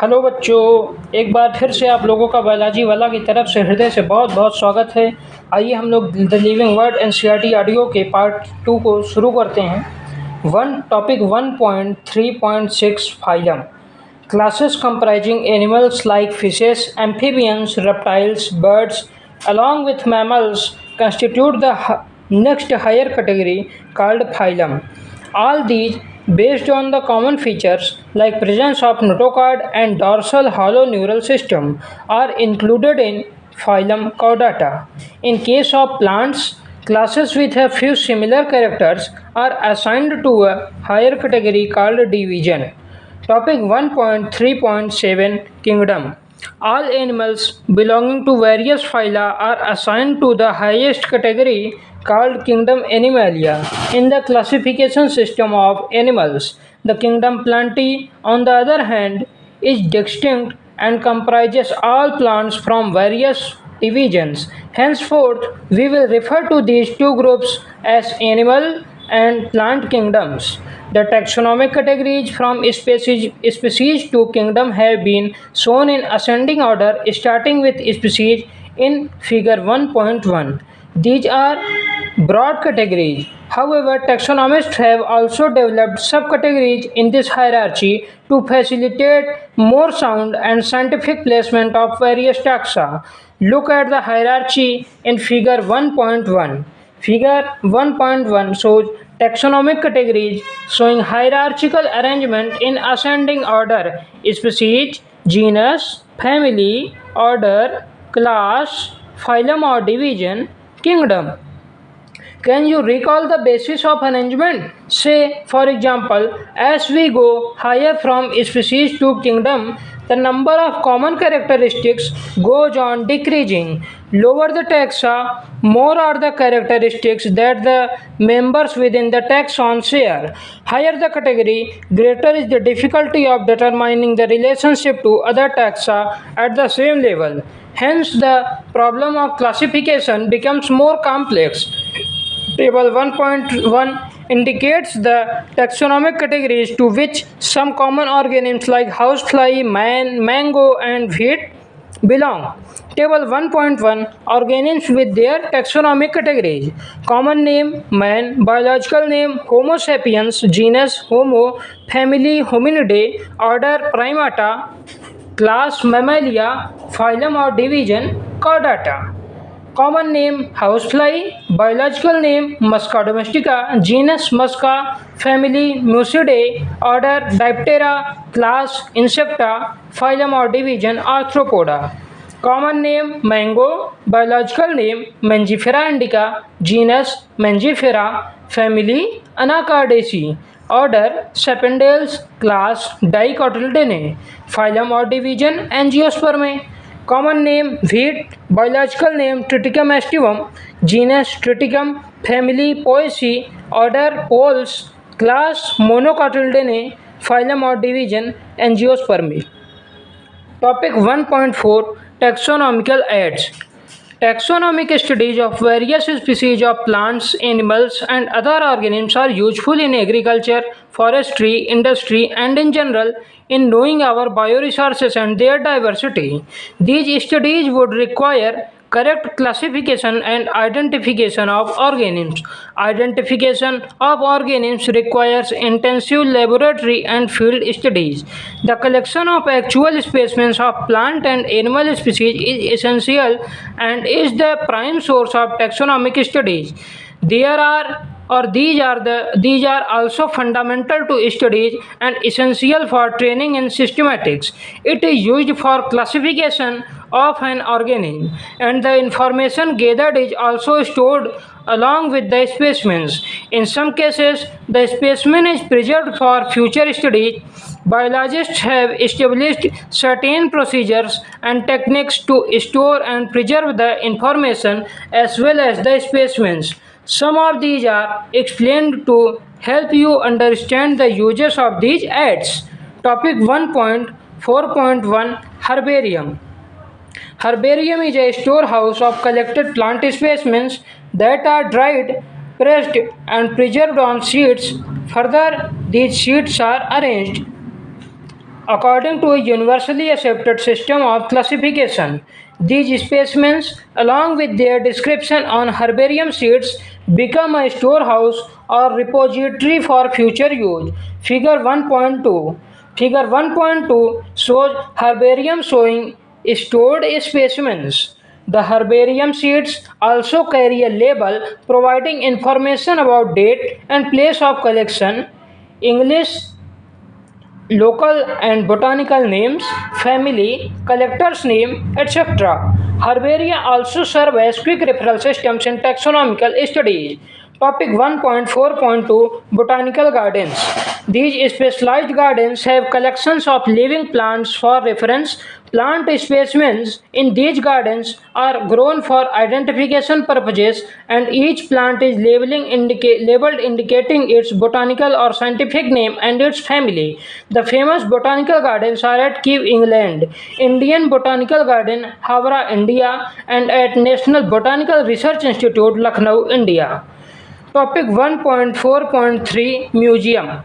Hello बच्चों, एक बार फिर से आप लोगों का बालाजी वाला की तरफ से हृदय से बहुत बहुत स्वागत है। आइए हम लोग the living word NCERT audio के पार्ट 2 को शुरू करते हैं। Topic 1.3.6 phylum classes comprising animals like fishes, amphibians, reptiles, birds along with mammals constitute the next higher category called phylum. All these based on the common features like presence of notochord and dorsal hollow neural system are included in phylum Chordata. In case of plants, classes with a few similar characters are assigned to a higher category called division. Topic 1.3.7 Kingdom. All animals belonging to various phyla are assigned to the highest category called Kingdom Animalia in the classification system of animals. The Kingdom Plantae, on the other hand, is distinct and comprises all plants from various divisions. Henceforth, we will refer to these two groups as animal and plant kingdoms. The taxonomic categories from species to kingdom have been shown in ascending order, starting with species in figure 1.1. These are broad categories. However, taxonomists have also developed subcategories in this hierarchy to facilitate more sound and scientific placement of various taxa. Look at the hierarchy in figure 1.1. Figure 1.1 shows taxonomic categories showing hierarchical arrangement in ascending order: species, genus, family, order, class, phylum or division, kingdom. Can you recall the basis of arrangement? Say, for example, as we go higher from species to kingdom, the number of common characteristics goes on decreasing. Lower the taxa, more are the characteristics that the members within the taxon share. Higher the category, greater is the difficulty of determining the relationship to other taxa at the same level. Hence, the problem of classification becomes more complex. Table 1.1 indicates the taxonomic categories to which some common organisms like housefly, mango, and wheat belong. Table 1.1 organisms with their taxonomic categories: common name man, biological name Homo sapiens, genus Homo, family Hominidae, order Primata, class Mammalia, phylum or division Chordata. Common name housefly, biological name Musca domestica, genus Musca, family Musidae, order Diptera, class Insecta, phylum or division Arthropoda. Common name mango, biological name Mangifera indica, genus Mangifera, family Anacardaceae, order Sapindales, class Dicotyledonnae, phylum or division Angiospermae. Common name wheat, biological name Triticum aestivum, genus Triticum, family Poaceae, order Poles, class Monocotyledonnae, phylum or division Angiospermae. Topic 1.4 Taxonomical aids. Taxonomic studies of various species of plants, animals, and other organisms are useful in agriculture, forestry, industry, and in general in knowing our bioresources and their diversity. These studies would require correct classification and identification of organisms. Identification of organisms requires intensive laboratory and field studies. The collection of actual specimens of plant and animal species is essential and is the prime source of taxonomic studies. These are also fundamental to studies and essential for training in systematics. It is used for classification of an organism, and the information gathered is also stored along with the specimens. In some cases, the specimen is preserved for future studies. Biologists have established certain procedures and techniques to store and preserve the information as well as the specimens. Some of these are explained to help you understand the uses of these aids. Topic 1.4.1 Herbarium. Herbarium is a storehouse of collected plant specimens that are dried, pressed, and preserved on sheets. Further, these sheets are arranged according to a universally accepted system of classification. These specimens, along with their description on herbarium sheets, become a storehouse or repository for future use. Figure 1.2. Figure 1.2 shows herbarium showing stored specimens. The herbarium sheets also carry a label providing information about date and place of collection, English, local and botanical names, family, collector's name, etc. Herbaria also serve as quick referral systems in taxonomical studies. Topic 1.4.2 Botanical Gardens. These specialized gardens have collections of living plants for reference. Plant specimens in these gardens are grown for identification purposes, and each plant is labeled indicating its botanical or scientific name and its family. The famous botanical gardens are at Kew, England, Indian Botanical Garden, Havra, India, and at National Botanical Research Institute, Lucknow, India. Topic 1.4.3 Museum.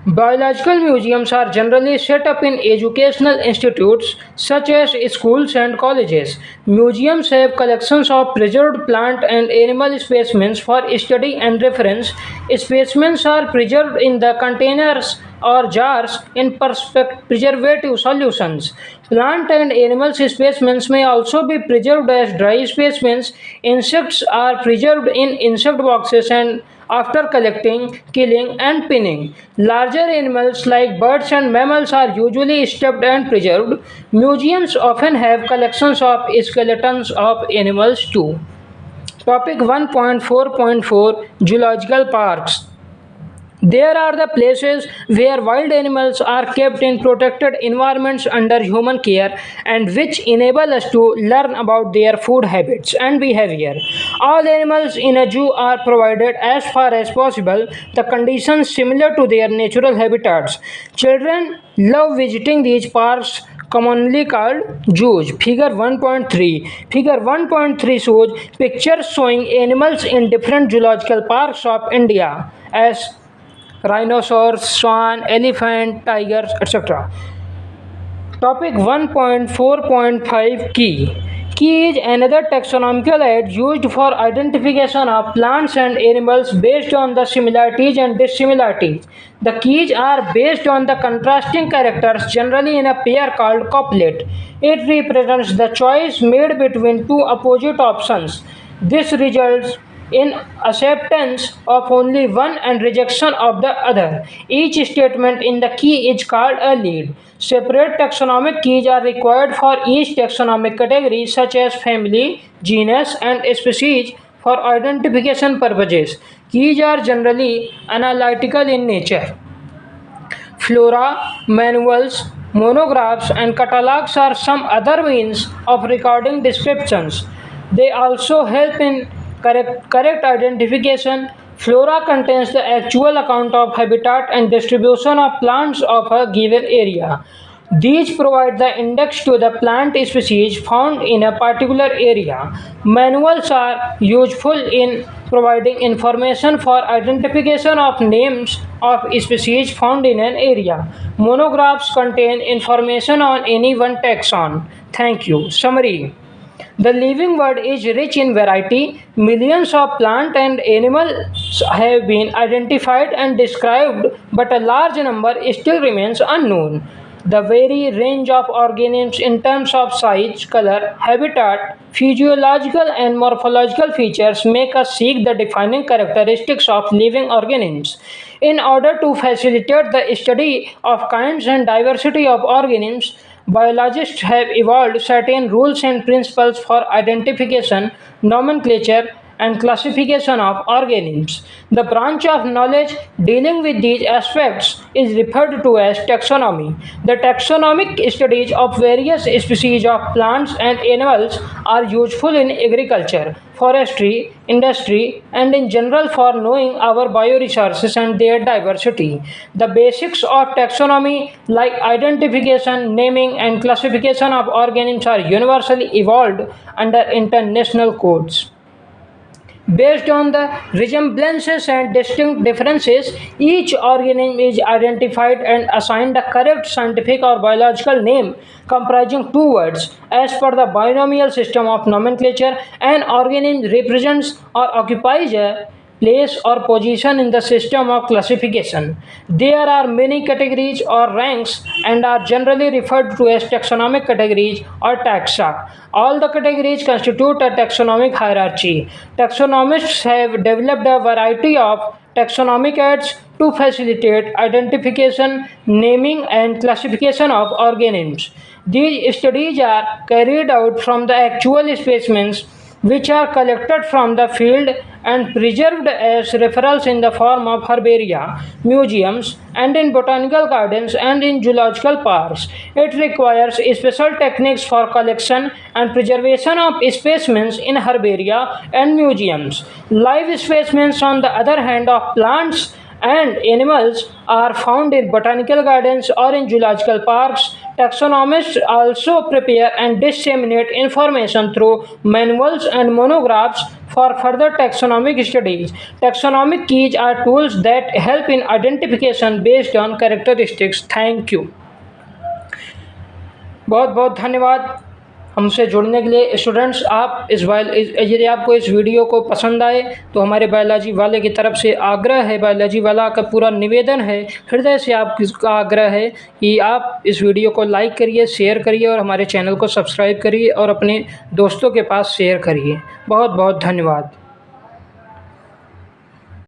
Biological museums are generally set up in educational institutes such as schools and colleges. Museums have collections of preserved plant and animal specimens for study and reference. Specimens are preserved in the containers or jars in preservative solutions. Plant and animal specimens may also be preserved as dry specimens. Insects are preserved in insect boxes and after collecting, killing, and pinning. Larger animals like birds and mammals are usually stuffed and preserved. Museums often have collections of skeletons of animals too. Topic 1.4.4 Zoological Parks. There are the places where wild animals are kept in protected environments under human care and which enable us to learn about their food habits and behavior. All animals in a zoo are provided as far as possible the conditions similar to their natural habitats. Children love visiting these parks commonly called zoos. Figure 1.3. Figure 1.3 shows pictures showing animals in different zoological parks of India as rhinoceros, swan, elephant, tigers, etc. Topic 1.4.5 Key. Key is another taxonomical aid used for identification of plants and animals based on the similarities and dissimilarities. The keys are based on the contrasting characters generally in a pair called couplet. It represents the choice made between two opposite options. This results in acceptance of only one and rejection of the other. Each statement in the key is called a lead. Separate taxonomic keys are required for each taxonomic category such as family, genus, and species for identification purposes. Keys are generally analytical in nature. Flora, manuals, monographs, and catalogs are some other means of recording descriptions. They also help in correct identification. Flora contains the actual account of habitat and distribution of plants of a given area. These provide the index to the plant species found in a particular area. Manuals are useful in providing information for identification of names of species found in an area. Monographs contain information on any one taxon. Thank you. Summary. The living world is rich in variety. Millions of plant and animals have been identified and described, but a large number still remains unknown. The very range of organisms in terms of size, color, habitat, physiological and morphological features make us seek the defining characteristics of living organisms. In order to facilitate the study of kinds and diversity of organisms, biologists have evolved certain rules and principles for identification, nomenclature, and classification of organisms. The branch of knowledge dealing with these aspects is referred to as taxonomy. The taxonomic studies of various species of plants and animals are useful in agriculture, forestry, industry, and in general for knowing our bioresources and their diversity. The basics of taxonomy, like identification, naming, and classification of organisms, are universally evolved under international codes. Based on the resemblances and distinct differences, each organism is identified and assigned a correct scientific or biological name comprising two words. As per the binomial system of nomenclature, an organism represents or occupies a place or position in the system of classification. There are many categories or ranks and are generally referred to as taxonomic categories or taxa. All the categories constitute a taxonomic hierarchy. Taxonomists have developed a variety of taxonomic aids to facilitate identification, naming, and classification of organisms. These studies are carried out from the actual specimens which are collected from the field and preserved as referrals in the form of herbaria, museums, and in botanical gardens and in zoological parks. It requires special techniques for collection and preservation of specimens in herbaria and museums. Live specimens, on the other hand, of plants and animals are found in botanical gardens or in zoological parks. Taxonomists also prepare and disseminate information through manuals and monographs for further taxonomic studies. Taxonomic keys are tools that help in identification based on characteristics. Thank you. बहुत बहुत धन्यवाद हमसे जुड़ने के लिए students. आप यदि आपको इस वीडियो को पसंद आए तो हमारे बायोलॉजी वाले की तरफ से आग्रह है, बायोलॉजी वाला का पूरा निवेदन है, हृदय से आपका आग्रह है कि आप इस वीडियो को लाइक करिए, शेयर करिए और हमारे चैनल को सब्सक्राइब करिए और अपने दोस्तों के पास शेयर करिए। बहुत बहुत धन्यवाद।